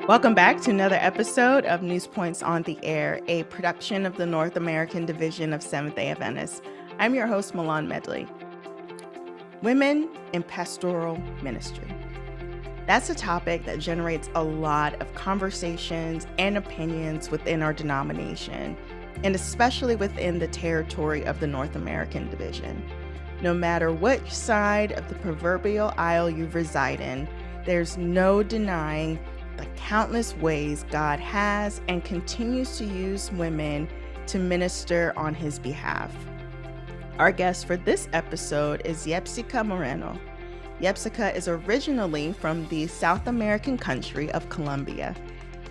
Welcome back to another episode of NewsPoints on the Air, a production of the North American Division of Seventh-day Adventists. I'm your host, Milan Medley. Women in pastoral ministry. That's a topic that generates a lot of conversations and opinions within our denomination, and especially within the territory of the North American Division. No matter which side of the proverbial aisle you reside in, there's no denying the countless ways God has and continues to use women to minister on his behalf. Our guest for this episode is Yepsica Moreno. Yepsica is originally from the South American country of Colombia.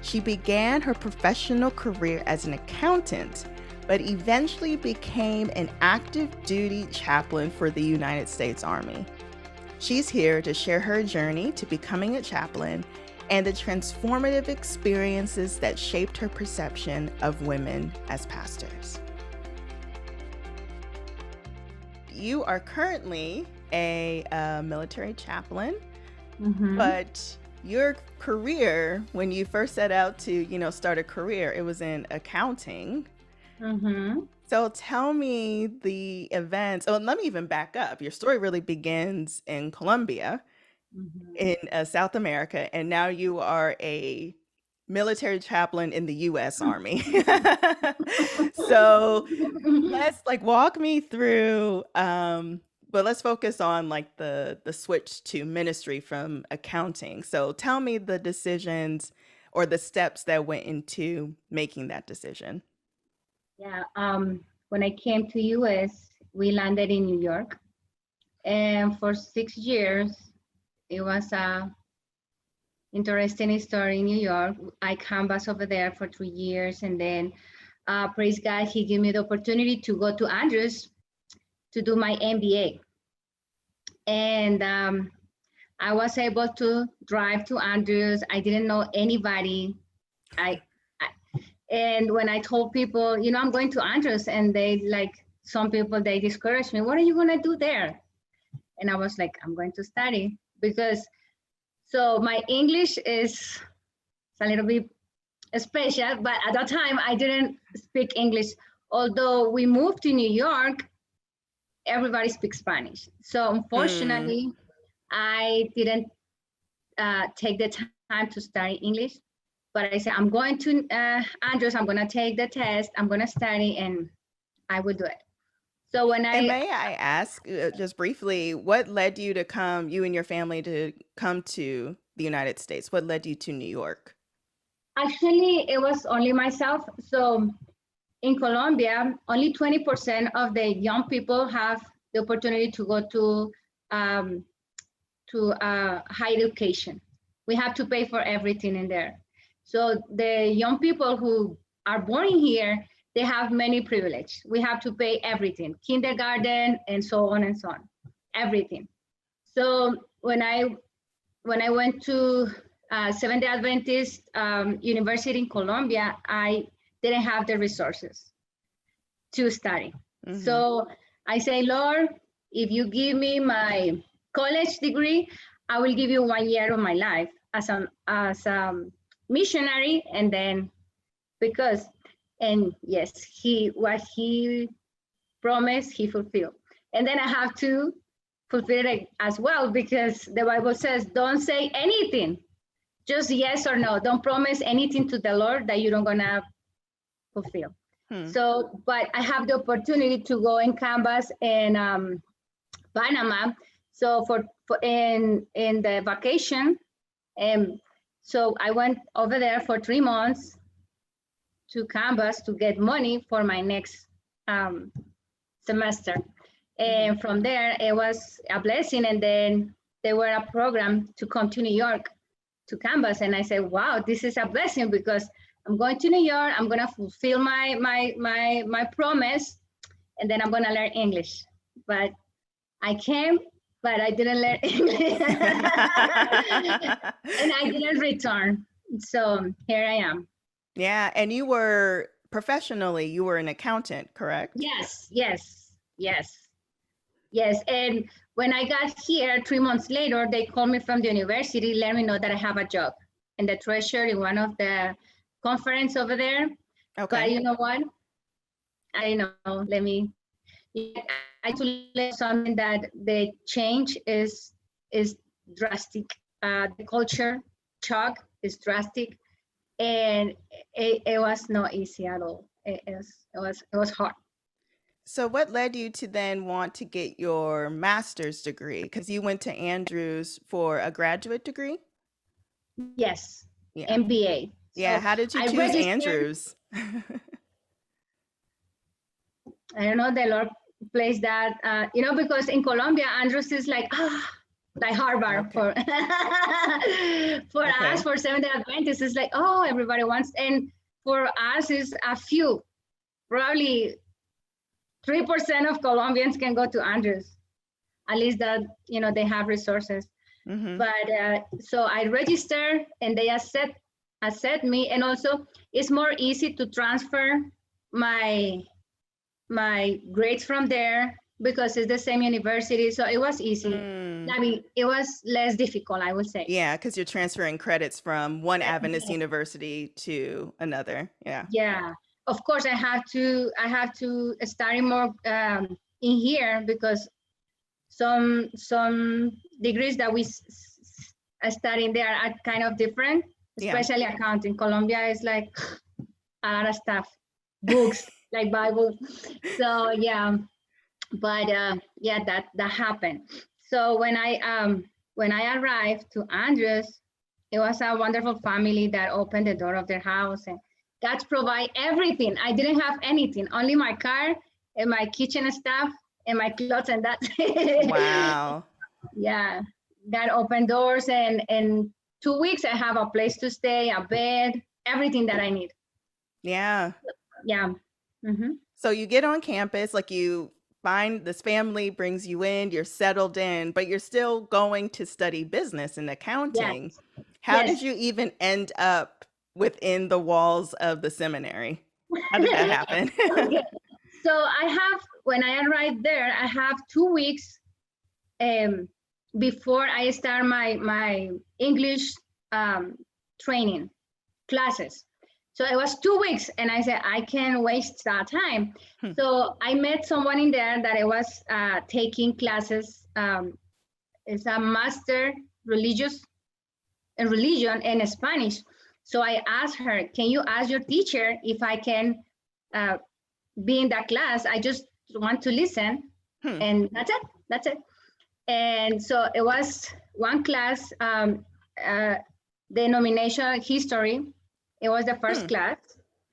She began her professional career as an accountant, but eventually became an active duty chaplain for the United States Army. She's here to share her journey to becoming a chaplain and the transformative experiences that shaped her perception of women as pastors. You are currently a military chaplain, but your career, when you first set out to, start a career, it was in accounting. So tell me the events. Oh, let me even back up. Your story really begins in Colombia, in South America, and now you are a military chaplain in the U.S. Army. So let's walk me through, but let's focus on the switch to ministry from accounting. So tell me the decisions or the steps that went into making that decision. Yeah, when I came to US, we landed in New York, and for 6 years, it was a interesting story in New York. I canvassed over there for 3 years, and then praise God, he gave me the opportunity to go to Andrews to do my MBA. And I was able to drive to Andrews. I didn't know anybody. And when I told people, I'm going to Andrews, and some people, they discouraged me. What are you going to do there? And I was like, I'm going to study, because so my English is a little bit special, but at that time I didn't speak English. Although we moved to New York, everybody speaks Spanish. So unfortunately, I didn't take the time to study English. But I said, I'm going to Andrews, I'm going to take the test, I'm going to study, and I will do it. So And may I ask, just briefly, what led you and your family to come to the United States? What led you to New York? Actually, it was only myself. So in Colombia, only 20% of the young people have the opportunity to go to higher education. We have to pay for everything in there. So the young people who are born here, they have many privileges. We have to pay everything, kindergarten and so on, everything. So when I went to Seventh-day Adventist University in Colombia, I didn't have the resources to study. So I say, Lord, if you give me my college degree, I will give you 1 year of my life as a missionary, and then yes, what he promised, he fulfilled. And then I have to fulfill it as well, because the Bible says, don't say anything, just yes or no. Don't promise anything to the Lord that you don't gonna fulfill. So, but I have the opportunity to go and canvas in Panama. So in the vacation, so I went over there for 3 months to canvas to get money for my next semester. And from there, it was a blessing. And then there were a program to come to New York to canvas. And I said, wow, this is a blessing, because I'm going to New York, I'm gonna fulfill my promise, and then I'm gonna learn English. But I came, but I didn't learn English. And I didn't return. So here I am. Yeah, and you were professionally, you were an accountant, correct? Yes. Yes, and when I got here 3 months later, they called me from the university, let me know that I have a job in the treasury in one of the conference over there. But Okay. you know what? I know. Let me. I to let something that the change is drastic. The culture shock is drastic, and it was not easy at all. It was hard. So what led you to then want to get your master's degree? Because you went to Andrews for a graduate degree? Yes, Yeah. MBA. Yeah. So How did you I choose registered. Andrews? I don't know, the Lord placed that, because in Colombia, Andrews is like Harvard Okay. for for us, Okay. for Seventh-day Adventists, it's like, oh, everybody wants, and for us, is a few, probably 3% of Colombians can go to Andrews, at least that, they have resources. Mm-hmm. But so I registered and they accept me, and also it's more easy to transfer my grades from there because it's the same university. So it was easy. Mm. I mean, it was less difficult, I would say. Yeah, because you're transferring credits from one Adventist university to another. Yeah. Yeah. Of course, I have to study more in here because some degrees that we study there are kind of different, Yeah. especially accounting. Colombia is like a lot of stuff, books like Bible. So yeah, but yeah, that happened. So when I arrived to Andrews, it was a wonderful family that opened the door of their house, and God provide everything. I didn't have anything, only my car and my kitchen stuff and my clothes, and that's it. Wow. Yeah, God opened doors, and in 2 weeks I have a place to stay, a bed, everything that I need. Yeah. Yeah. Mm-hmm. So you get on campus, like you find this family brings you in, you're settled in, but you're still going to study business and Yes. accounting. How Yes. did you even end up within the walls of the seminary? How did that happen? Okay. So when I arrived there, I have 2 weeks before I start my English training classes. So it was 2 weeks, and I said, I can't waste that time. Hmm. So I met someone in there that I was taking classes. It's a master religious in religion and Spanish. So I asked her, can you ask your teacher if I can be in that class? I just want to listen. Hmm. And that's it. And so it was one class, denomination history. It was the first class.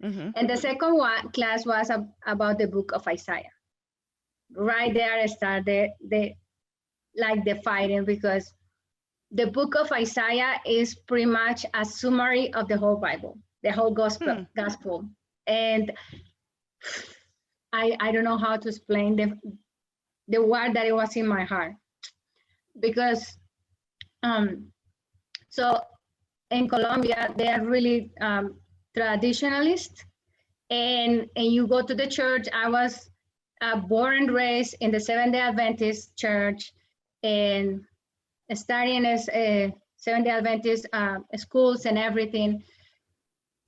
Mm-hmm. And the second class was about the book of Isaiah. Right there I started the fighting, because the book of Isaiah is pretty much a summary of the whole Bible, the whole gospel. And I don't know how to explain the word that it was in my heart, because so in Colombia they are really traditionalist, and you go to the church. I was born and raised in the Seventh-day Adventist church, and studying as Seventh-day Adventist schools and everything.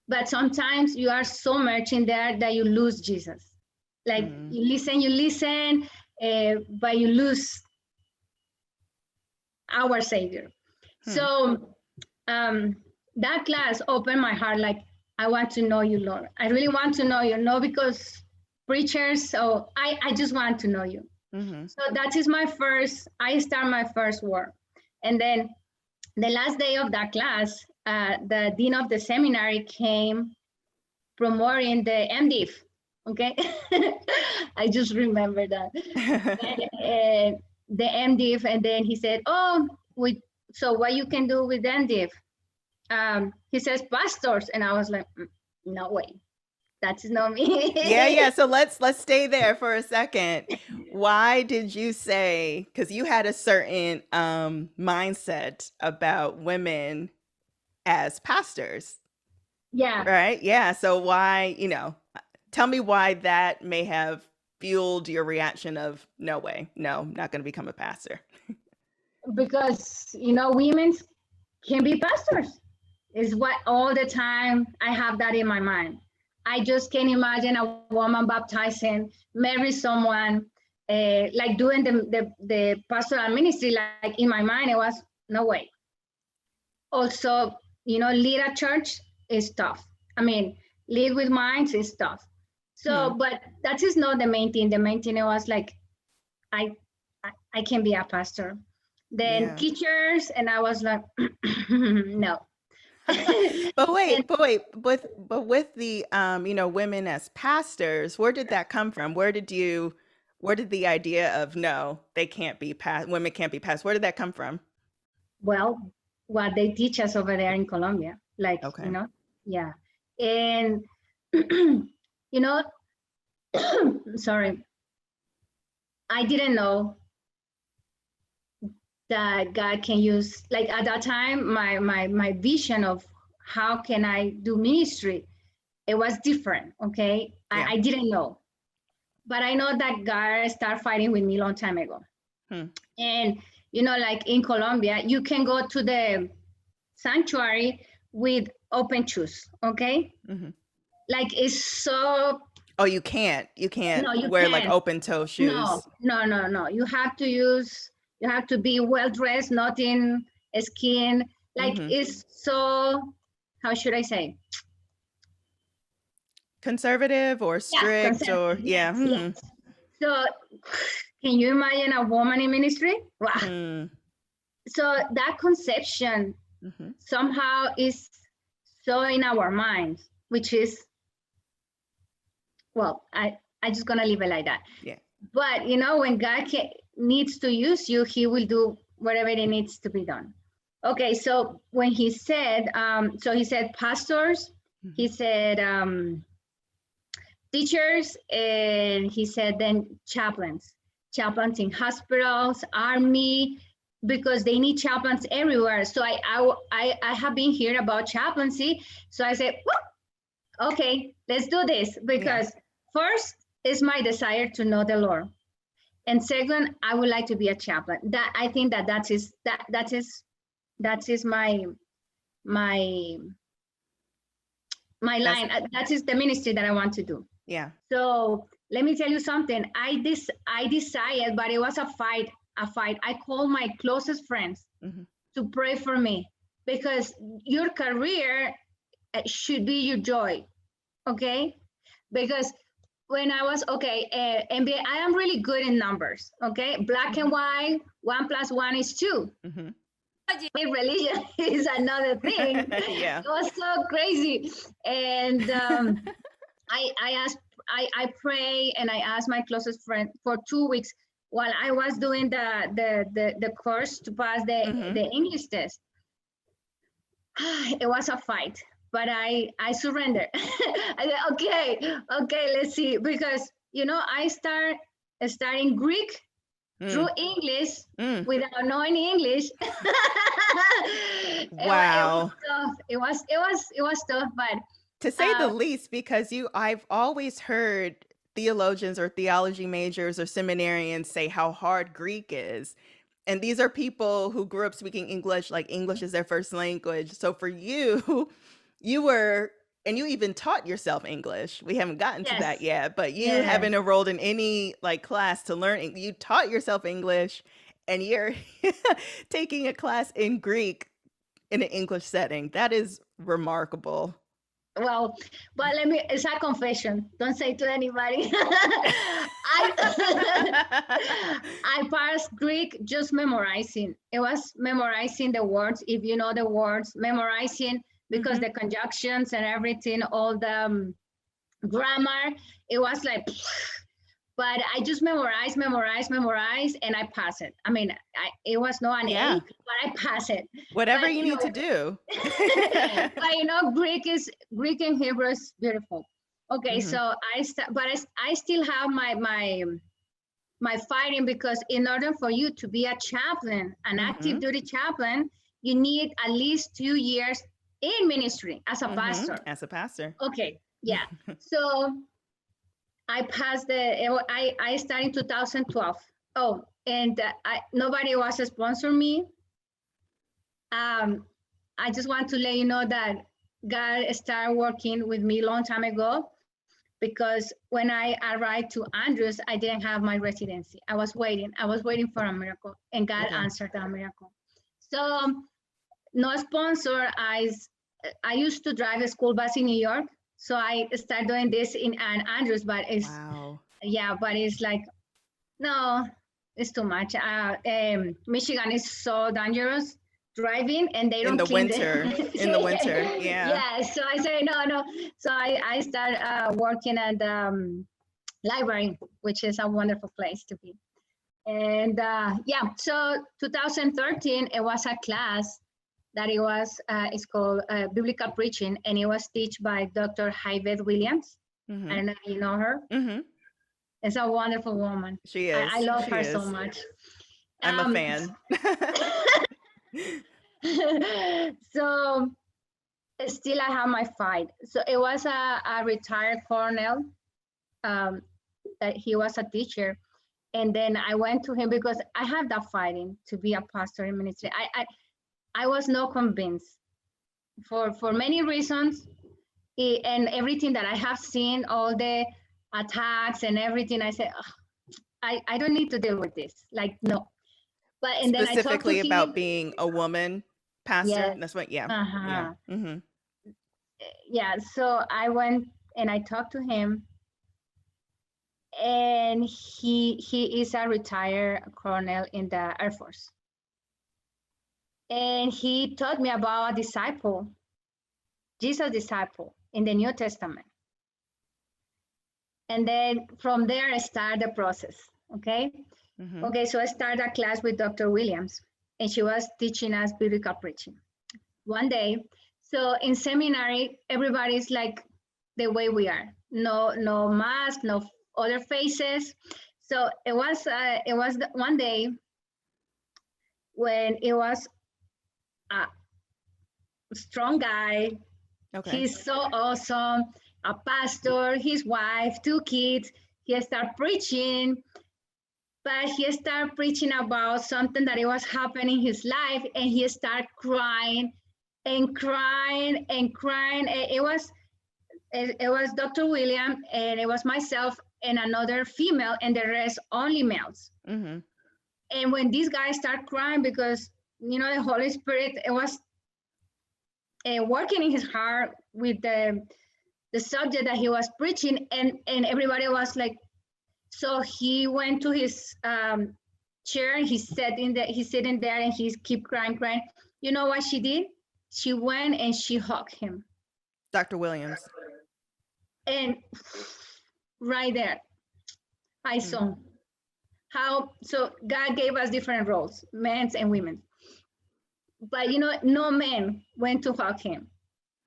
But sometimes you are so much in there that you lose Jesus. Like you listen, but you lose our Savior. So that class opened my heart. Like, I want to know you, Lord. I really want to know you. No, because preachers. So I just want to know you. So that is I start my first work. And then the last day of that class, the dean of the seminary came promoting the MDiv. Okay, I just remember that. and the MDiv, and then he said, "Oh, so what you can do with MDiv?" He says pastors, and I was like, "No way, that's not me." Yeah. So let's stay there for a second. Why did you say, because you had a certain mindset about women as pastors? Yeah. Right. Yeah. So why, tell me why that may have fueled your reaction of no way, no, not going to become a pastor? Because, women can be pastors. Is what all the time I have that in my mind. I just can't imagine a woman baptizing, marry someone, like doing the pastoral ministry. Like in my mind, it was no way. Also, lead a church is tough. I mean, lead with minds is tough. So, but that is not the main thing. The main thing was like, I can be a pastor. Then teachers, and I was like, no. But with the women as pastors, where did that come from? Where did the idea of no, they can't be women can't be pastors, where did that come from? Well, what they teach us over there in Colombia, like, Okay. yeah. And, sorry, I didn't know that God can use, like at that time, my vision of how can I do ministry, it was different, okay? Yeah. I didn't know. But I know that God started fighting with me a long time ago. And, like in Colombia, you can go to the sanctuary with open shoes, okay? Like it's so... Oh, you can't No, you wear can't. like open toe shoes. No. You have to be well dressed, not in skin. Like it's so, how should I say? Conservative or strict, conservative. or Yes. So can you imagine a woman in ministry? Wow. So that conception somehow is so in our minds, which is, well, I just gonna leave it like that. Yeah. But when God needs to use you, he will do whatever it needs to be done. Okay, so when he said, he said pastors, he said teachers, and he said then chaplains in hospitals, army, because they need chaplains everywhere. So I have been hearing about chaplaincy. So I said, well, okay, let's do this, because first is my desire to know the Lord, and second, I would like to be a chaplain. That I think that is my line. That is the ministry that I want to do. Yeah. So let me tell you something. I decided, but it was a fight. I called my closest friends to pray for me, because your career should be your joy, okay? Because when I was, MBA, I am really good in numbers, okay? Black and white, 1 + 1 is 2. Religion is another thing. Yeah. It was so crazy. And I pray, and I asked my closest friend for 2 weeks while I was doing the course to pass the English test. It was a fight, but I surrendered. I said, okay, let's see, because I studying Greek through English without knowing English. Wow. It was tough, but to say the least, because I've always heard theologians or theology majors or seminarians say how hard Greek is. And these are people who grew up speaking English, like English is their first language. So for you, and you even taught yourself English. We haven't gotten to that yet, but you haven't enrolled in any like class to learn. You taught yourself English, and you're taking a class in Greek in an English setting. That is remarkable. Well, but it's a confession. Don't say to anybody. I passed Greek just memorizing. It was memorizing the words. If you know the words, memorizing, because the conjunctions and everything, all the grammar, it was like, but I just memorized, and I passed it. I mean, it was not an A, but I passed it. Whatever you need to do. But Greek and Hebrew is beautiful. Okay, so I still have my fighting, because in order for you to be a chaplain, an active duty chaplain, you need at least 2 years in ministry as a pastor. As a pastor. Okay, yeah. So I passed I started in 2012. Oh, and nobody was a sponsor me. I just want to let you know that God started working with me a long time ago, because when I arrived to Andrews, I didn't have my residency. I was waiting for a miracle, and God answered that miracle. So no sponsor. I used to drive a school bus in New York. So I started doing this in Andrews, but it's, but it's like, no, it's too much. Michigan is so dangerous driving, and they don't clean in the winter. Yeah. So I say no. So I started working at the library, which is a wonderful place to be. And so 2013, it was a class that it's called Biblical Preaching, and it was taught by Dr. Hyveth Williams. Mm-hmm. I don't know if you know her. Mm-hmm. It's a wonderful woman. She is. I love her so much. I'm a fan. So still I have my fight. So it was a retired colonel, that he was a teacher. And then I went to him because I have that fighting to be a pastor in ministry. I was not convinced for many reasons, and everything that I have seen, all the attacks and everything. I said, I don't need to deal with this. Like, no. But and then specifically about being a woman pastor. Yes. That's what. Yeah. Yeah. Mm-hmm. Yeah. So I went and I talked to him, and he is a retired colonel in the Air Force. And he taught me about a disciple, Jesus' disciple in the New Testament. And then from there, I started the process, okay? Mm-hmm. Okay, so I started a class with Dr. Williams, and she was teaching us biblical preaching. One day, so in seminary, everybody's like the way we are. No mask, no other faces. So it was one day when it was a strong guy. Okay. He's so awesome, a pastor, his wife, 2 kids. He started preaching, but he started preaching about something that it was happening in his life, and he started crying and crying and crying. It was Dr. William, and it was myself and another female, and the rest only males. Mm-hmm. And when these guys start crying, because the Holy Spirit, it was working in his heart with the subject that he was preaching, and everybody was like, so he went to his chair, and he's sitting there, and he keep crying. You know what she did? She went and she hugged him. Dr. Williams. And right there, I saw how, so God gave us different roles, men's and women's. But no man went to hug him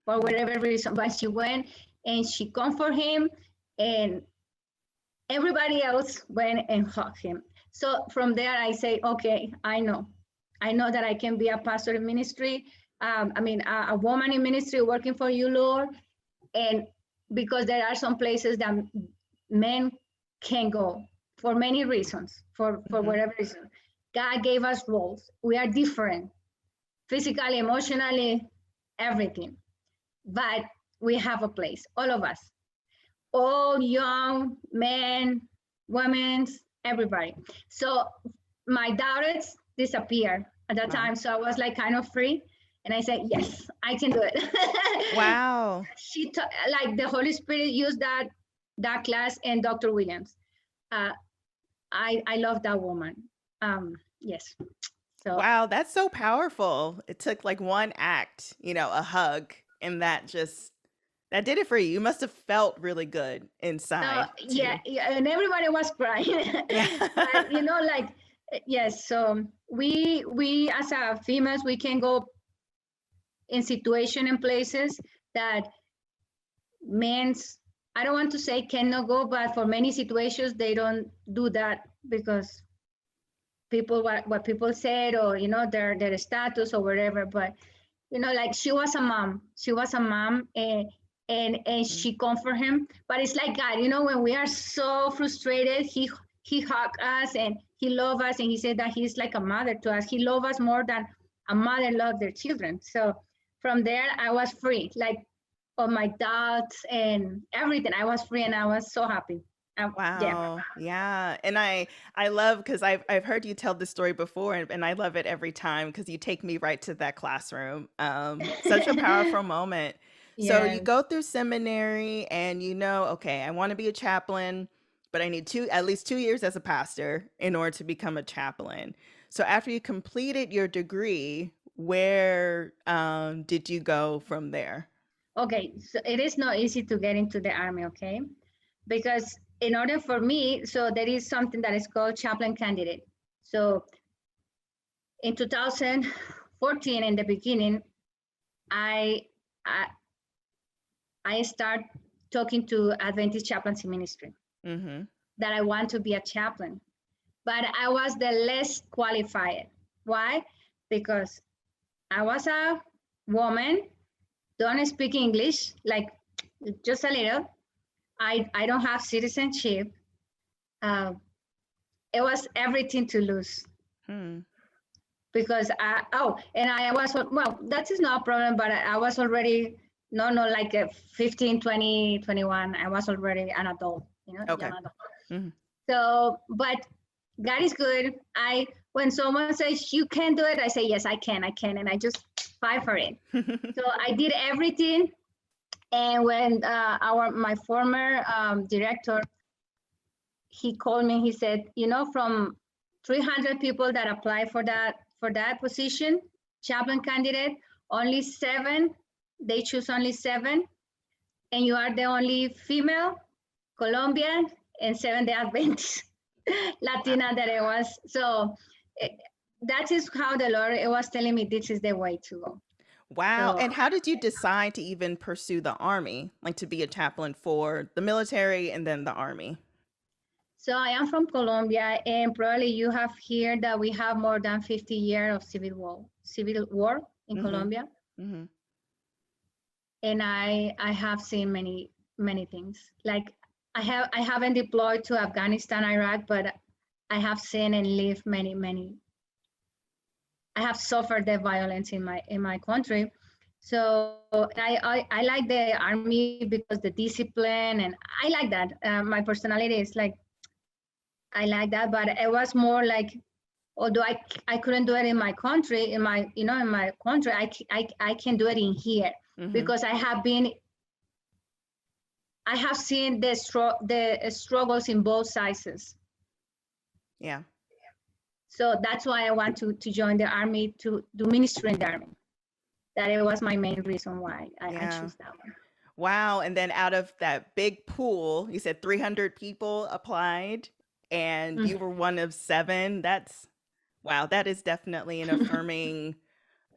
for whatever reason, but she went and she comforted him, and everybody else went and hugged him. So from there, I say, okay, I know that I can be a pastor in ministry. A woman in ministry working for you, Lord. And because there are some places that men can go for many reasons, for whatever reason. God gave us roles. We are different, physically, emotionally, everything. But we have a place, all of us. All young men, women, everybody. So my doubts disappeared at that time. So I was like kind of free. And I said, yes, I can do it. Wow. Like the Holy Spirit used that class, and Dr. Williams. I love that woman. Yes. So. Wow, that's so powerful. It took like one act, a hug, and that did it for you. You must have felt really good inside. Yeah, and everybody was crying. But, yes. So we as a females, we can go in situation and places that men's, I don't want to say cannot go, but for many situations they don't do that because people what people said, or their status or whatever. But like she was a mom, and and she comfort him. But it's like God, when we are so frustrated, he hug us and he love us, and he said that he's like a mother to us. He love us more than a mother love their children. So from there, I was free, like of my doubts and everything. I was free, and I was so happy. Wow. Yeah. And I love, because I've heard you tell this story before, and I love it every time because you take me right to that classroom. Such a powerful moment. So you Yes. go through seminary and okay, I want to be a chaplain, but I need at least 2 years as a pastor in order to become a chaplain. So after you completed your degree, where did you go from there? Okay, so it is not easy to get into the army, okay? Because in order for me, so there is something that is called chaplain candidate. So in 2014, in the beginning, I start talking to Adventist chaplains in ministry Mm-hmm. that I want to be a chaplain, but I was the less qualified. Why? Because I was a woman, don't speak English, like just a little. I don't have citizenship. It was everything to lose Hmm. because and I was, well, that is not a problem, but I was already, no, like 15, 20, 21. I was already an adult, Okay. young adult. Mm-hmm. So, but God is good. When someone says you can do it, I say, yes, I can, and I just fight for it. So I did everything. And when my former director, he called me, he said, from 300 people that apply for that position, chaplain candidate, only 7, they choose only 7, and you are the only female, Colombian, and Seventh-day Adventist Latina that it was. So that is how the Lord was telling me this is the way to go. Wow. So And how did you decide to even pursue the army, like to be a chaplain for the military and then the army? So I am from Colombia, and probably you have heard that we have more than 50 years of civil war in Mm-hmm. Colombia. Mm-hmm. And I have seen many things. Like I haven't deployed to Afghanistan, Iraq, but I have seen and lived many. I have suffered the violence in my country. So I like the army because the discipline, and I like that. My personality is like, I like that, but it was more like, although I couldn't do it in my country, in my country, I can do it in here. Mm-hmm. Because I have seen the struggles in both sides. Yeah. So that's why I want to join the army, to do ministry in the army. That it was my main reason why I chose that one. Wow. And then out of that big pool, you said 300 people applied and you were one of 7. Wow. That is definitely an affirming.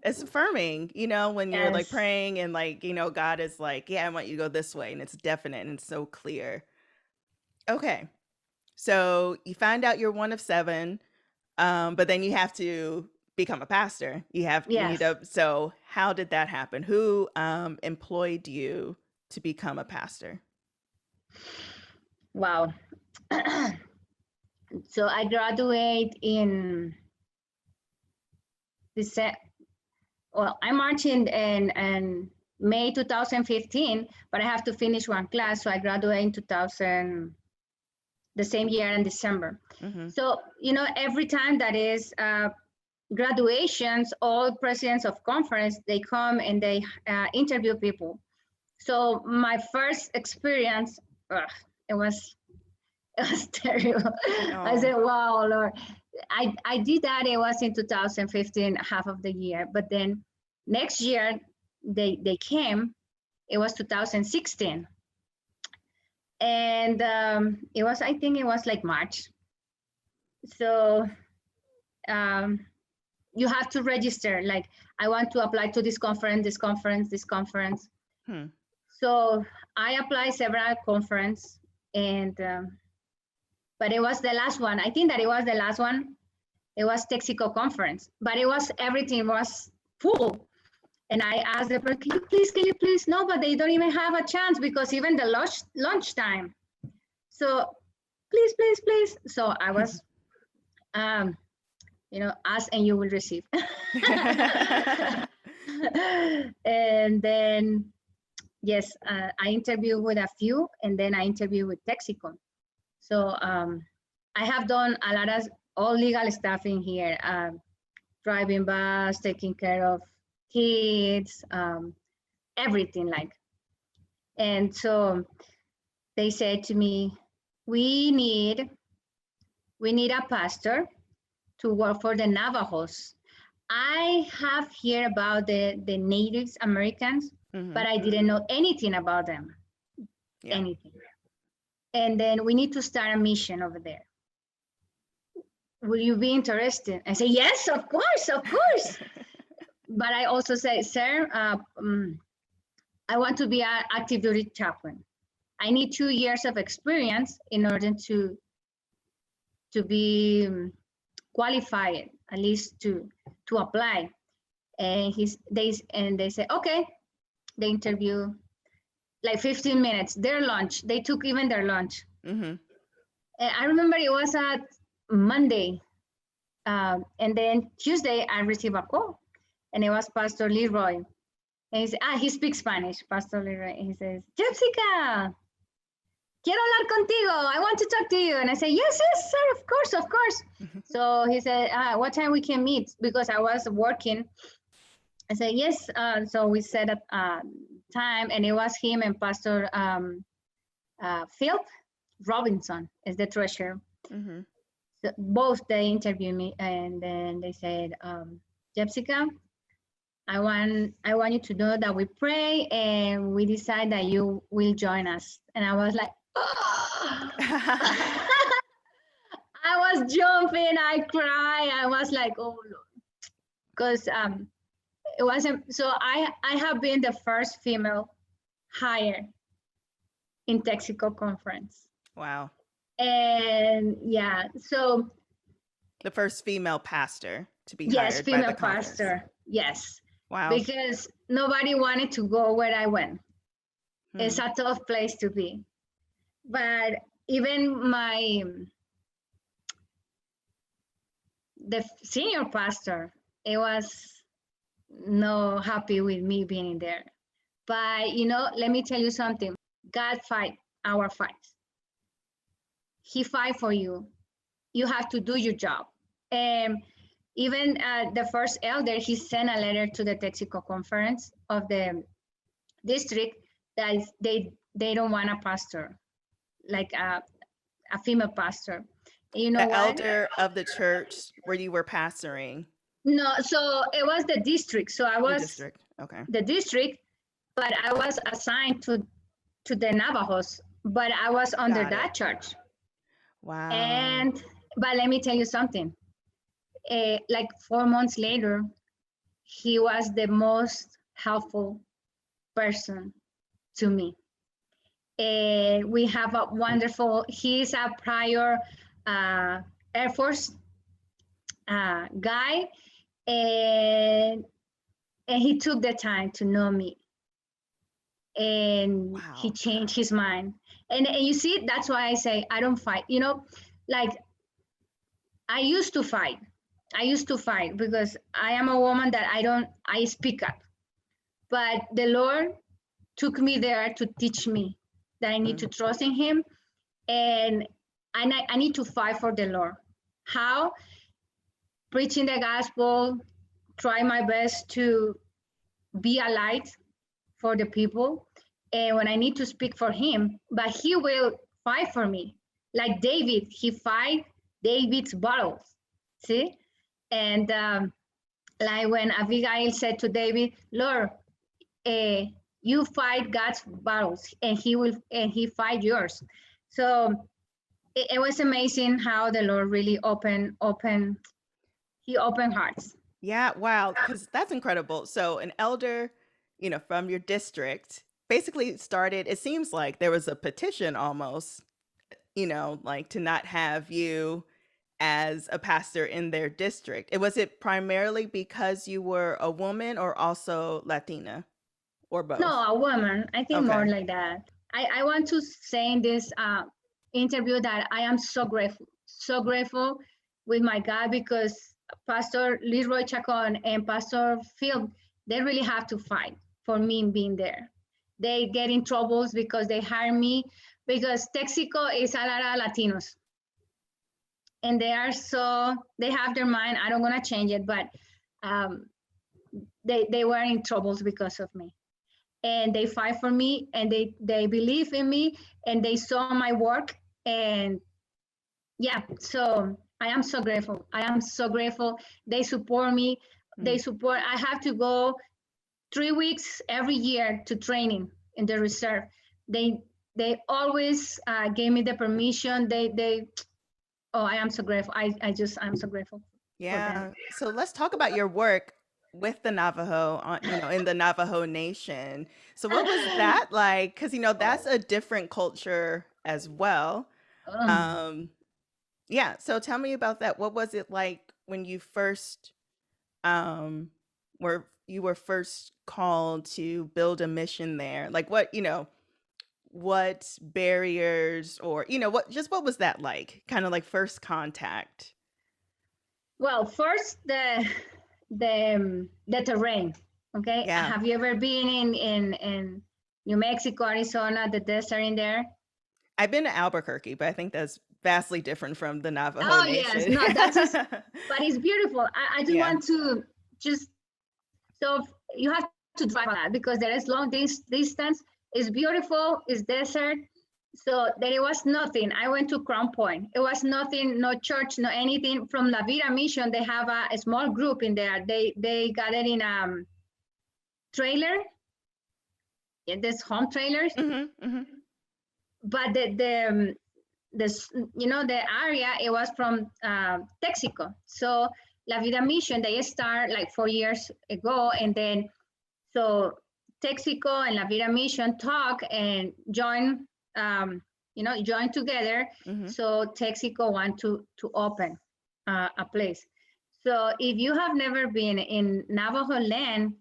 It's affirming, when you're like Yes. praying and like, God is like, yeah, I want you to go this way. And it's definite and so clear. Okay. So you find out you're one of 7, but then you have to become a pastor. You need Yes. so how did that happen? Who employed you to become a pastor? Wow. So I graduate in I marched in May 2015, but I have to finish one class, so I graduate in 2000, the same year in December. Mm-hmm. So every time that is graduations, all presidents of conference, they come and they interview people. So my first experience, it was terrible. Oh. I said, wow, Lord. I did that. It was in 2015, half of the year. But then next year, they came. It was 2016. And I think it was like March. So you have to register, like, I want to apply to this conference. So I applied several conference, and but it was the last one. I think that it was the last one. It was Texaco conference, but everything was full. And I asked the person, can you please? No, but they don't even have a chance because even the lunchtime. So please. So I was, ask and you will receive. And then, yes, I interviewed with a few, and then I interviewed with Texicon. So I have done a lot of all legal stuff in here, driving bus, taking care of kids, everything like. And so they said to me, we need a pastor to work for the Navajos. I have heard about the Native Americans, but I didn't know anything about them, anything. And then we need to start a mission over there. Will you be interested? I say, yes, of course. But I also say, sir, I want to be an active duty chaplain. I need 2 years of experience in order to be qualified, at least to apply. And they say, okay. They interview like 15 minutes, their lunch. They took even their lunch. And I remember it was a Monday. And then Tuesday, I received a call. And it was Pastor Leroy. And he speaks Spanish, Pastor Leroy. He says, Yepsica, quiero hablar contigo. I want to talk to you. And I say, yes, sir, of course. So he said, what time we can meet? Because I was working. I said, yes. So we set up time, and it was him and Pastor Phil Robinson is the treasurer. So both they interviewed me, and then they said, Yepsica, I want you to know that we pray and we decide that you will join us. And I was like, oh. I was jumping, I cried. I was like, oh Lord, because it wasn't. So I have been the first female hired in Texaco conference. Wow. And yeah, so the first female pastor to be yes, hired female by the conference. pastor. Yes. Wow. Because nobody wanted to go where I went. It's a tough place to be. But even the senior pastor, it was not happy with me being there. But let me tell you something. God fight our fights. He fight for you. You have to do your job. And even the first elder, he sent a letter to the Texaco conference of the district that they don't want a pastor, like a female pastor. You know the what? elder of the church where you were pastoring. No, so it was the district. So I was district. Okay. The district, but I was assigned to the Navajos, but I was under that church. Wow. But let me tell you something. Like 4 months later, he was the most helpful person to me. We have a wonderful, he's a prior Air Force guy, and he took the time to know me. And wow. He changed his mind. And you see, that's why I say I don't fight. Like I used to fight because I am a woman that I speak up. But the Lord took me there to teach me that I need to trust in him, and I need to fight for the Lord. How? Preaching the gospel, try my best to be a light for the people. And when I need to speak for him, but he will fight for me. Like David, he fight David's battles, see? And like when Abigail said to David, Lord, you fight God's battles and he fight yours. So it was amazing how the Lord really opened hearts. Yeah, wow, because that's incredible. So an elder, from your district basically started, it seems like there was a petition almost, like to not have you as a pastor in their district? Was it primarily because you were a woman or also Latina or No, both? a woman. I think more Okay. like that. I want to say in this interview that I am so grateful with my God, because Pastor Leroy Chacon and Pastor Phil, they really have to fight for me being there. They get in troubles because they hire me, because Texico is a lot of Latinos. And they have their mind. I don't want to change it, but um, they were in troubles because of me. And they fight for me, and they believe in me, and they saw my work. And yeah, so I am so grateful. I am so grateful. They support me. I have to go 3 weeks every year to training in the reserve. They always gave me the permission. I am so grateful. I'm so grateful for them. Yeah. So let's talk about your work with the Navajo, in the Navajo Nation. So what was that like? Because, that's a different culture as well. Yeah. So tell me about that. What was it like when you first were first called to build a mission there? Like what barriers or what was that like? Kind of like first contact. Well, first the terrain. Okay, Yeah. have you ever been in New Mexico, Arizona, the desert in there? I've been to Albuquerque, but I think that's vastly different from the Navajo Oh yes, Nation. no, but it's beautiful. I just Yeah. want to just so you have to drive a lot because there is long distance. It's beautiful. It's desert. So there was nothing. I went to Crown Point. It was nothing, no church, no anything. From La Vida Mission, they have a small group in there. They gathered in trailer, in this home trailers. But the area, it was from Texico. So La Vida Mission, they start like 4 years ago, and then so Texico and La Vida Mission talk and join join together. So Texico want to open a place. So if you have never been in Navajo land,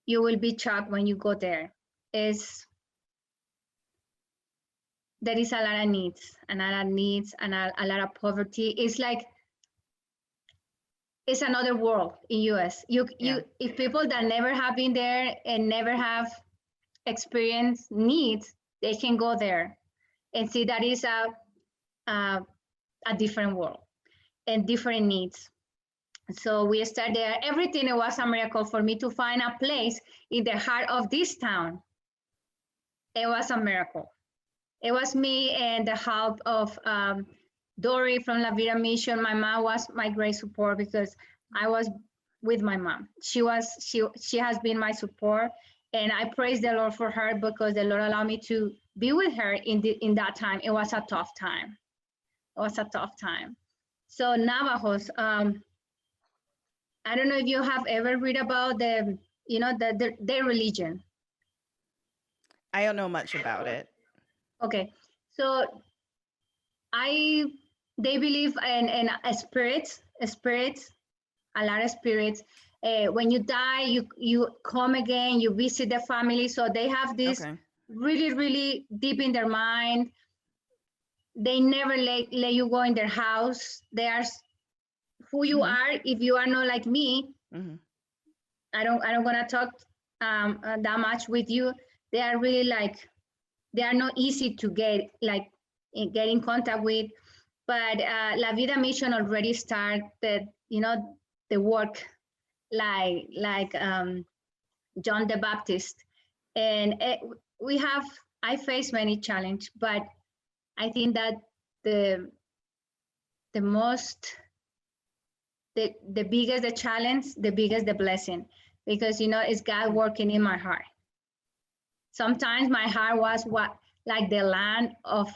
you will be shocked when you go there. There is a lot of needs and a lot of poverty. It's like it's another world in US. If people that never have been there and never have experienced needs, they can go there and see that is a different world and different needs. So we started there. Everything, it was a miracle for me to find a place in the heart of this town. It was a miracle. It was me and the help of Dory from La Vida Mission. My mom was my great support because I was with my mom. She has been my support, and I praise the Lord for her because the Lord allowed me to be with her in that time. It was a tough time. It was a tough time. So Navajos, I don't know if you have ever read about their religion. I don't know much about it. Okay, so they believe in spirits, a lot of spirits. When you die, you come again, you visit the family. So they have this really, really deep in their mind. They never let you go in their house. They are who you are. If you are not like me, I don't want to talk that much with you. They are really like, they are not easy to get in contact with. But La Vida Mission already started, the work like John the Baptist, and I face many challenges, but I think that the biggest the challenge, the biggest the blessing, because it's God working in my heart. Sometimes my heart was like the land of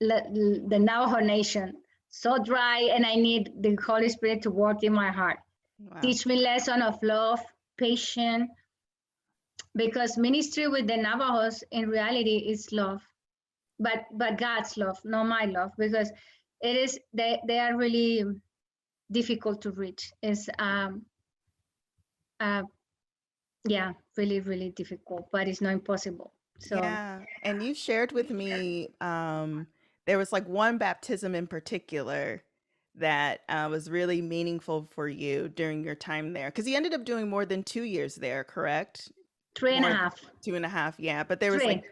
the Navajo Nation, so dry, and I need the Holy Spirit to work in my heart. Wow. Teach me lesson of love, patience, because ministry with the Navajos in reality is love, but God's love, not my love, because they are really difficult to reach. It's yeah, really, really difficult, but it's not impossible. So Yeah. And you shared with me, there was like one baptism in particular that was really meaningful for you during your time there. Because you ended up doing more than 2 years there, correct? three and a More half, 2.5, yeah. But there was three. like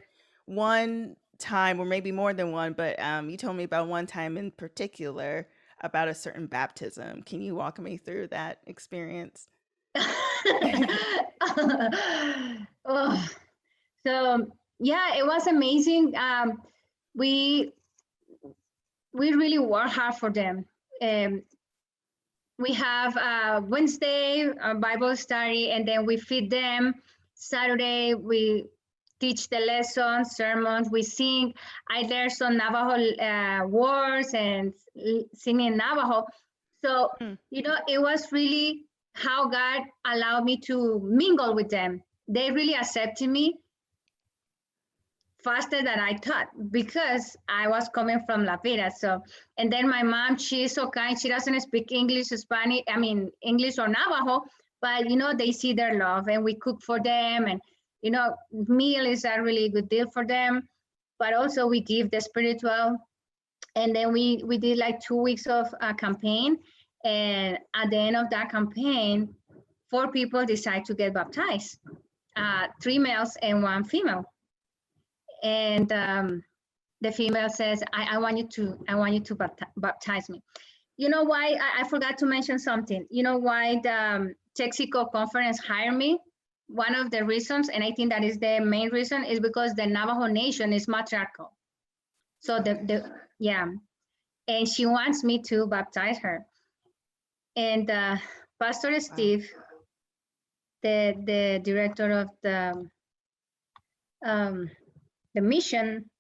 one time, or maybe more than one, but you told me about one time in particular about a certain baptism. Can you walk me through that experience? Oh, so yeah, it was amazing. We we really work hard for them. Um, we have Wednesday Bible study, and then we feed them. Saturday we teach the lessons, sermons. We sing. I learned some Navajo words and sing in Navajo. So Hmm. it was really how God allowed me to mingle with them. They really accepted me faster than I thought because I was coming from La Vida. So, and then my mom, she's so kind. She doesn't speak English, Spanish, English or Navajo, but they see their love and we cook for them. And, meal is a really good deal for them. But also we give the spiritual. And then we did like 2 weeks of a campaign. And at the end of that campaign, 4 people decide to get baptized, 3 males and 1 female. And the female says, I want you to baptize me. You know why? I forgot to mention something. You know why the Texaco conference hired me? One of the reasons, and I think that is the main reason, is because the Navajo Nation is matriarchal. So yeah, and she wants me to baptize her. And Pastor Steve, the director of the mission,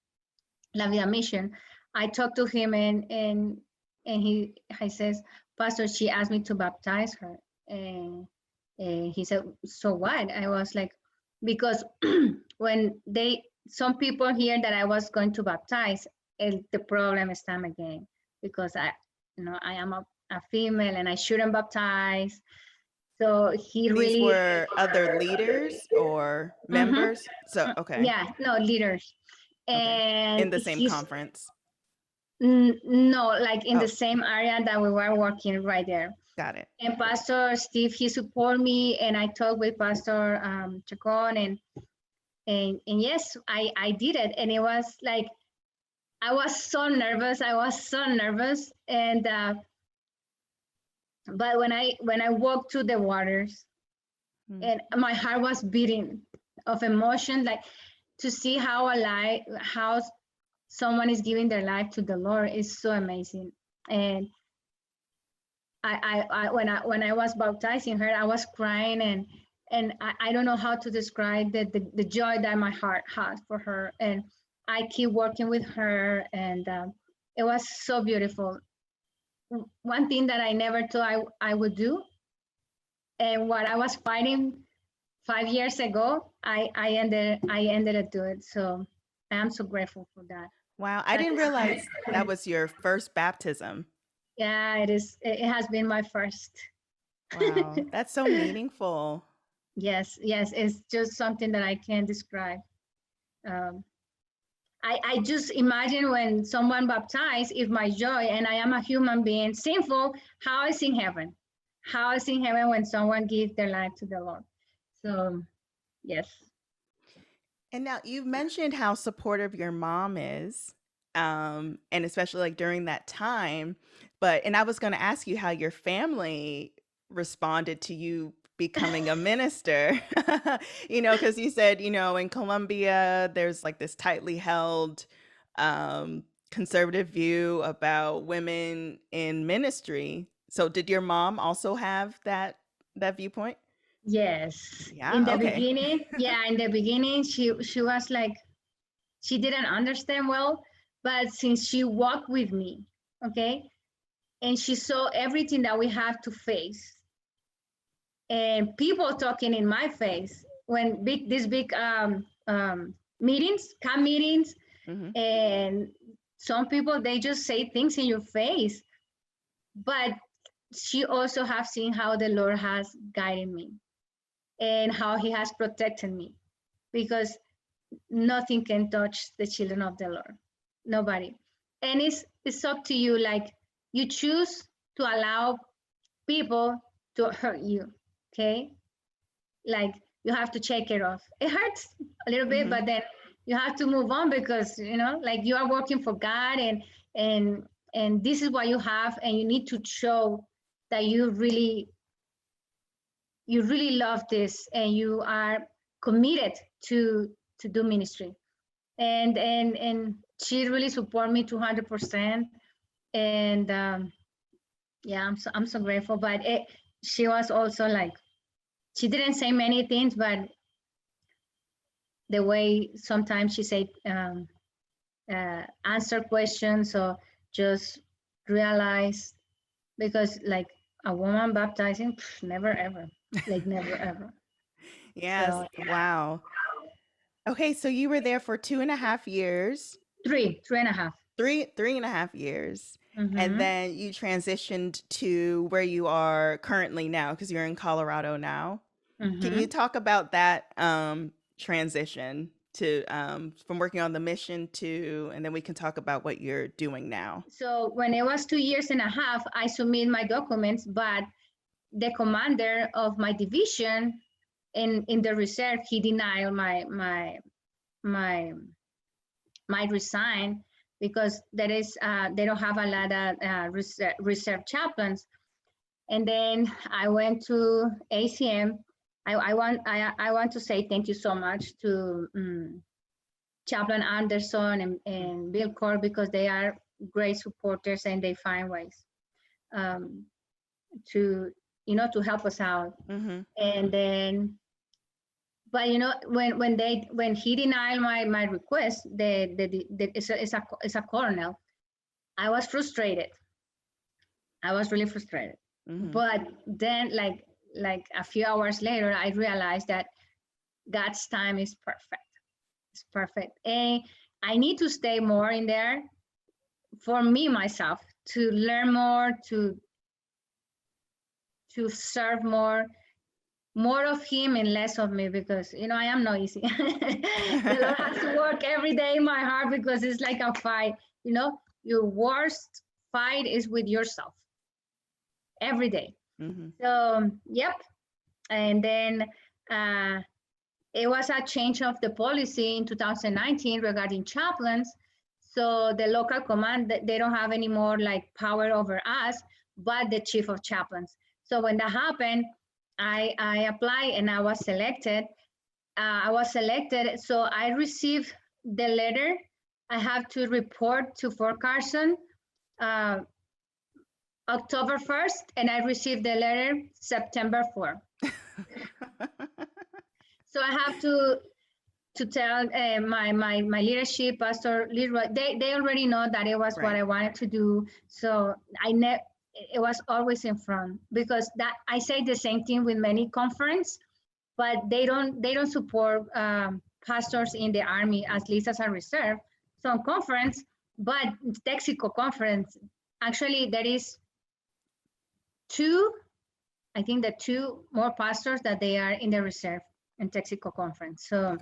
La Vida Mission, I talked to him and he says, Pastor, she asked me to baptize her. And he said, so what? I was like, because when some people hear that I was going to baptize, the problem is time again, because I am a female and I shouldn't baptize. So he These really, were other leaders or members? So, okay. yeah, no, leaders. Okay. In And the same conference. no, like in the Oh, same area that we were working right there. got it. And Pastor Steve, he support me, and I talked with Pastor Chacon, and yes, I did it, and it was like I was so nervous. And but when I walked through the waters, and my heart was beating of emotion, like to see how someone is giving their life to the Lord is so amazing. And when I was baptizing her, I was crying, and I don't know how to describe the joy that my heart had for her. And I keep working with her, and it was so beautiful. One thing that I never thought I would do, and what I was fighting 5 years ago, I ended up doing it. So I am so grateful for that. Wow, I didn't realize that was your first baptism. Yeah, it is. It has been my first. Wow, that's so meaningful. Yes, it's just something that I can't describe. I just imagine when someone baptized, if my joy, and I am a human being, sinful, how is in heaven? How is in heaven when someone gives their life to the Lord? So, yes. And now you've mentioned how supportive your mom is, and especially like during that time. And I was going to ask you how your family responded to you becoming a minister, because you said, in Colombia, there's like this tightly held conservative view about women in ministry. So did your mom also have that viewpoint? Yes. In Yeah, the okay. beginning, yeah, in the beginning, she was like, she didn't understand well, but since she walked with me, okay, and she saw everything that we have to face, and people talking in my face when these big meetings, camp meetings, Mhm. and some people, they just say things in your face. But she also have seen how the Lord has guided me and how he has protected me, because nothing can touch the children of the Lord. Nobody. And it's up to you. Like, you choose to allow people to hurt you. Okay. Like, you have to check it off. It hurts a little bit, but then you have to move on, because, like, you are working for God, and this is what you have, and you need to show that you really love this, and you are committed to do ministry. And she really support me 200%. And yeah, I'm so grateful. But she was also like, she didn't say many things, but the way sometimes she said, answer questions, or just realize, because like a woman baptizing, never ever, like never ever. Yes. So, wow. Okay, so you were there for 2.5 years. three and a half. 3.5 years. And then you transitioned to where you are currently now, because you're in Colorado now. Can you talk about that transition to from working on the mission to, and then we can talk about what you're doing now. So when it was 2 years and a half, I submitted my documents, but the commander of my division in the reserve, he denied my resign, because there is they don't have a lot of reserve chaplains. And then I went to ACM. I want to say thank you so much to Chaplain Anderson and Bill Core, because they are great supporters, and they find ways to help us out. And then, but when he denied my request, it's a colonel. I was frustrated. I was really frustrated. But then, like a few hours later, I realized that God's time is perfect. It's perfect. And I need to stay more in there for me, myself, to learn more, to serve more of him and less of me, because I am not easy. The Lord has to work every day in my heart, because it's like a fight. Your worst fight is with yourself every day. So yep. And then it was a change of the policy in 2019 regarding chaplains. So the local command, they don't have any more like power over us, but the chief of chaplains. So when that happened, I applied and I was selected. So I received the letter. I have to report to Fort Carson October 1st, and I received the letter September 4th. So I have to tell my leadership, Pastor Leroy, they already know that it was what I wanted to do. So it was always in front, because that I say the same thing with many conference, but they don't support pastors in the Army, at least as a reserve. Some conference, but Texaco conference, actually there is two more pastors that they are in the reserve in Texaco conference. So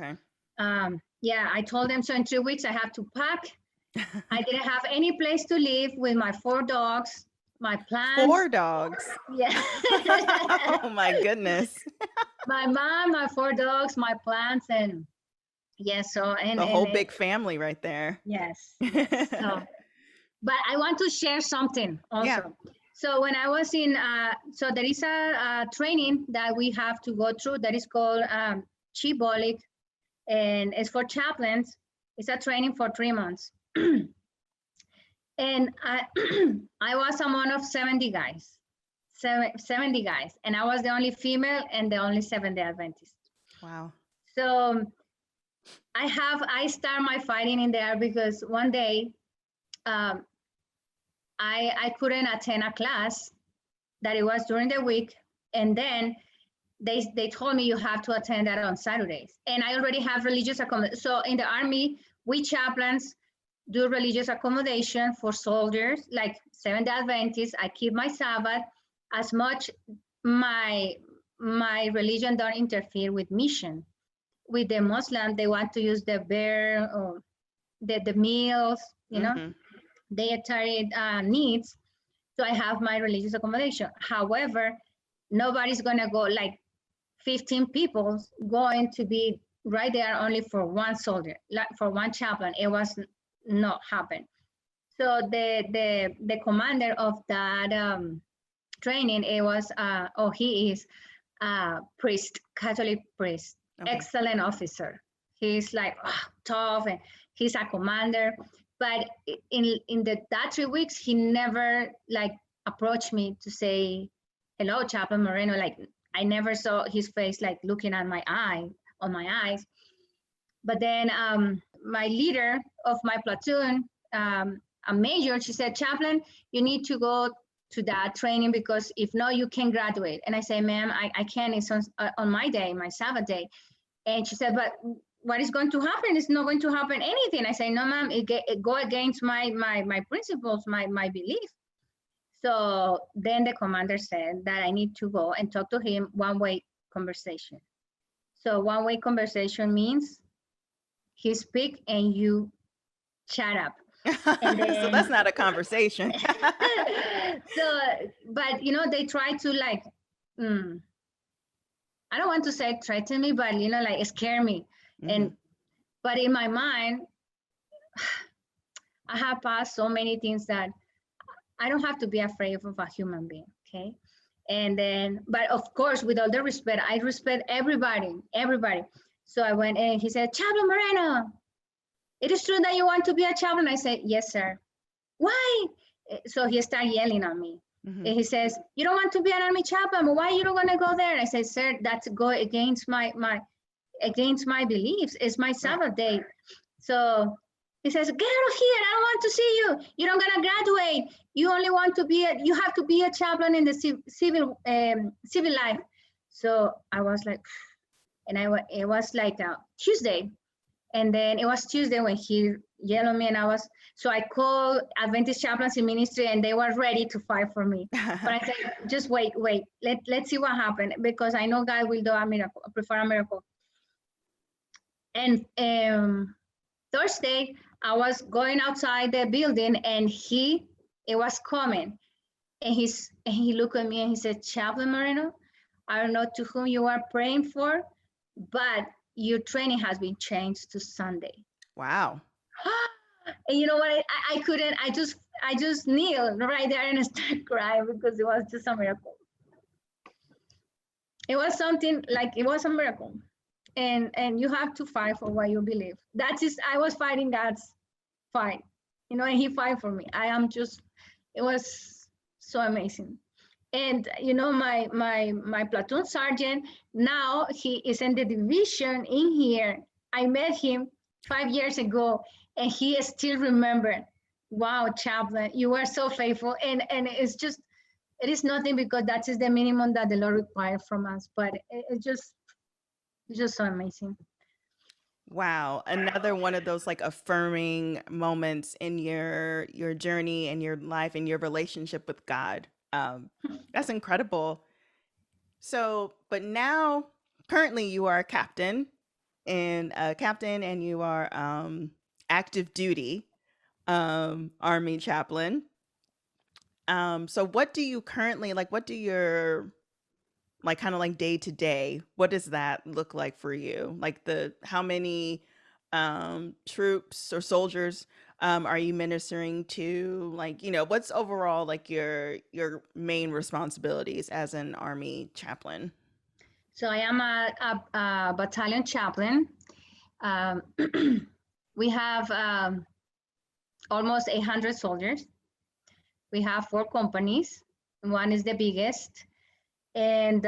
yeah, I told them, so in 3 weeks I have to pack. I didn't have any place to live with my 4 dogs, my plants. 4 dogs? Yeah. Oh my goodness. My mom, my 4 dogs, my plants, and yes, so and the whole big family right there. Yes. So, but I want to share something also. Yeah. So when I was in, so there is a training that we have to go through that is called Chibolic, and it's for chaplains. It's a training for 3 months. And I was among of 70 guys, 70 guys, and I was the only female and the only Seventh-day Adventist. Wow. So I start my fighting in there, because one day I couldn't attend a class that it was during the week, and then they told me you have to attend that on Saturdays, and I already have religious accommodation. So in the Army, we chaplains, do religious accommodation for soldiers, like Seventh-day Adventists. I keep my Sabbath as much. My religion don't interfere with mission. With the Muslim, they want to use the bear or the meals, dietary needs. So I have my religious accommodation. However, nobody's gonna go, like 15 people going to be right there only for one soldier, like for one chaplain. It was not happen. So the commander of that training, it was he is a priest, Catholic priest, okay. Excellent officer. He's like tough, and he's a commander. But in that 3 weeks, he never like approached me to say, "Hello, Chaplain Moreno." Like I never saw his face like looking at my eyes. But then my leader of my platoon, a major, she said, "Chaplain, you need to go to that training because if not, you can graduate." And I say, "Ma'am, I can't. It's on my day, my Sabbath day." And she said, "But what is going to happen? It's not going to happen anything." I say, "No, ma'am, it go against my principles, my belief." So then the commander said that I need to go and talk to him one-way conversation. So one-way conversation means he speak and you shut up. And then, so that's not a conversation. So, but they try to like, I don't want to say threaten me, but like scare me. Mm-hmm. But in my mind, I have passed so many things that I don't have to be afraid of a human being, okay? And then, but of course, with all the respect, I respect everybody. So I went and he said, "Chaplain Moreno, it is true that you want to be a chaplain?" I said, "Yes, sir." "Why?" So he started yelling at me. Mm-hmm. And he says, "You don't want to be an army chaplain, but why you don't want to go there?" I said, "Sir, that's go against my beliefs. It's my Sabbath day." So he says, "Get out of here. I don't want to see you. You don't gonna graduate. You only want to be you have to be a chaplain in the civil life." So I was like, and it was like a Tuesday. And then it was Tuesday when he yelled at me, and so I called Adventist chaplains in ministry, and they were ready to fight for me. But I said, "Just wait, let's see what happened, because I know God will do a miracle. I prefer a miracle." And Thursday, I was going outside the building, and it was coming, and he looked at me and he said, "Chaplain Moreno, I don't know to whom you are praying for, but your training has been changed to Sunday." Wow. And you know what? I couldn't. I just kneeled right there and started crying because it was just a miracle. It was something like it was a miracle. And you have to fight for what you believe. I was fighting God's fight, and he fight for me. It was so amazing. And my platoon sergeant, now he is in the division in here. I met him 5 years ago, and he still remembered. "Wow, Chaplain, you were so faithful." And it is nothing, because that is the minimum that the Lord requires from us. But it's just so amazing. Wow. Another one of those like affirming moments in your journey and your life and your relationship with God. That's incredible. So, but now currently you are a captain and you are active duty Army chaplain. So what do you currently what do your kind of like day to day, what does that look like for you? Like how many troops or soldiers are you ministering to? What's overall like your main responsibilities as an Army chaplain? So I am a battalion chaplain. We have almost 800 soldiers. We have 4 companies. One is the biggest. And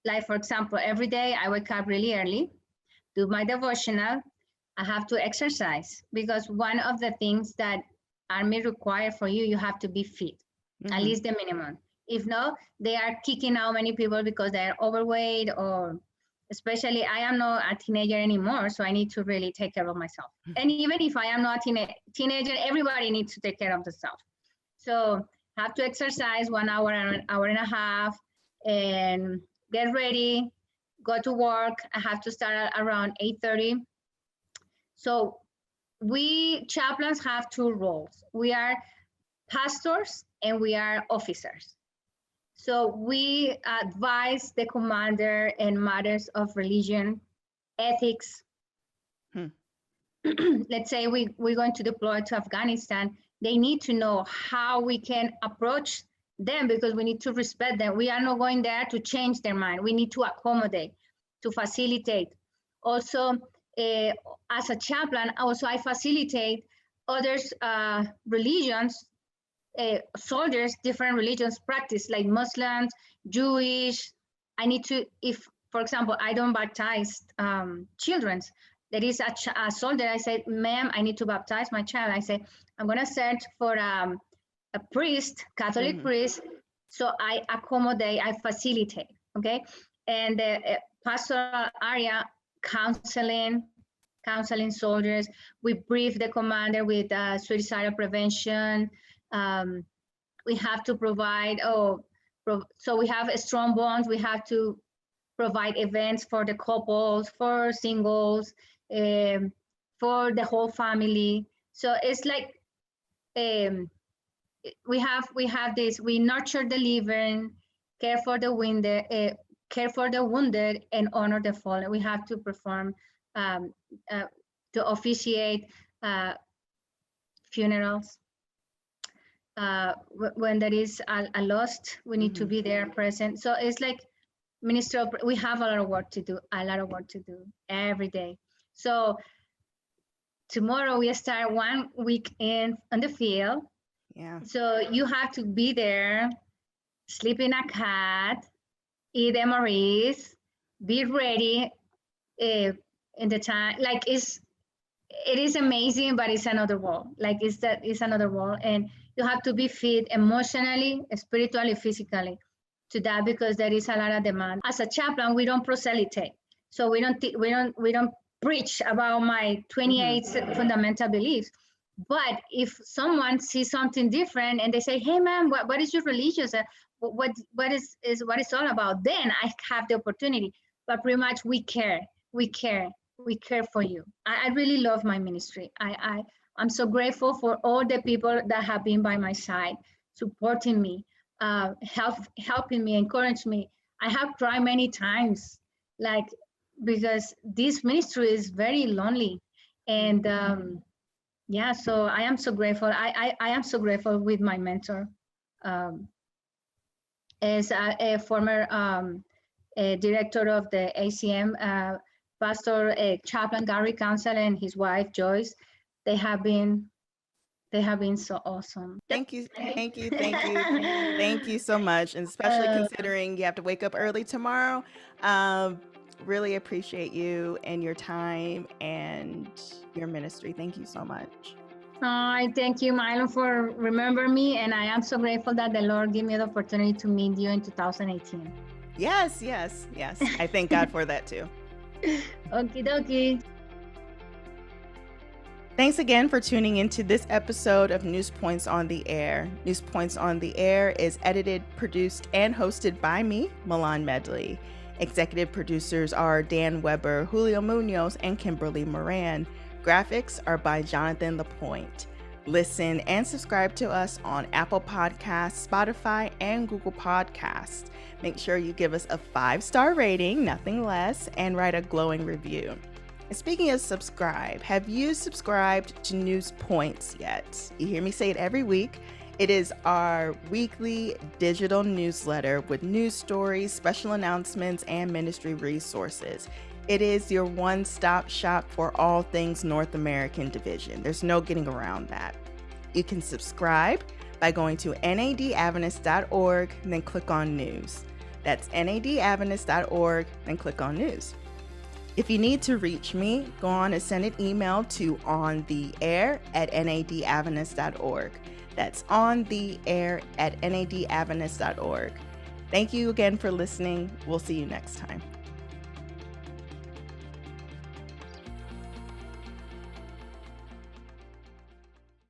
like, for example, every day I wake up really early, do my devotional. I have to exercise, because one of the things that Army require for you have to be fit, at least the minimum. If not, they are kicking out many people because they are overweight or especially I am not a teenager anymore, so I need to really take care of myself. And even if I am not a teenager, everybody needs to take care of themselves. So have to exercise 1 hour and an hour and a half, and get ready, go to work. I have to start around 8:30. So we chaplains have two roles. We are pastors and we are officers. So we advise the commander in matters of religion, ethics. Let's say we're going to deploy to Afghanistan. They need to know how we can approach them, because we need to respect them. We are not going there to change their mind. We need to accommodate, to facilitate. Also, as a chaplain, also I facilitate others' religions, soldiers, different religions practice, like Muslims, Jewish. I need to, if, for example, I don't baptize children, there is a soldier, I said, ma'am, I need to baptize my child. I said, I'm going to search for a priest, Catholic priest. So I accommodate, I facilitate, okay? And the pastoral area, counseling soldiers. We brief the commander with suicidal prevention. We have to provide, so we have a strong bonds. We have to provide events for the couples, for singles, for the whole family. So it's like, we have this, we nurture the living, care for the wounded, and honor the fallen. We have to perform, to officiate funerals. When there is a lost, we need to be there present. So it's like we have a lot of work to do every day. So tomorrow we start 1 week on the field. Yeah. So you have to be there, sleep in a cot, eat MREs, be ready in the time. Like it is amazing, but it's another world. Like it's another world, and you have to be fit emotionally, spiritually, physically to that, because there is a lot of demand. As a chaplain, we don't proselyte, so we don't preach about my 28 fundamental beliefs. But if someone sees something different and they say, "Hey, man, what is your religious? What is all about?" Then I have the opportunity. But pretty much, we care for you. I really love my ministry. I'm so grateful for all the people that have been by my side, supporting me, helping me, encouraging me. I have cried many times, like, because this ministry is very lonely. And yeah, so I am so grateful. I am so grateful with my mentor, as a former director of the ACM, Pastor Chaplain Gary Council, and his wife Joyce. They have been so awesome. Thank you so much, and especially considering you have to wake up early tomorrow. Really appreciate you and your time and your ministry. Thank you so much. I thank you, Milo, for remembering me, and I am so grateful that the Lord gave me the opportunity to meet you in 2018. Yes. I thank God for that too. Okie dokie. Thanks again for tuning into this episode of NewsPoints on the Air. NewsPoints on the Air is edited, produced, and hosted by me, Milan Medley. Executive producers are Dan Weber, Julio Munoz, and Kimberly Moran. Graphics are by Jonathan Lapointe. Listen and subscribe to us on Apple Podcasts, Spotify, and Google Podcasts. Make sure you give us a 5-star rating, nothing less, and write a glowing review. And speaking of subscribe, have you subscribed to NewsPoints yet? You hear me say it every week. It is our weekly digital newsletter with news stories, special announcements, and ministry resources. It is your one-stop shop for all things North American Division. There's no getting around that. You can subscribe by going to nadadventist.org and then click on news. That's nadadventist.org and click on news. If you need to reach me, go on and send an email to ontheair@nadadventist.org. That's ontheair@nadadventist.org. Thank you again for listening. We'll see you next time.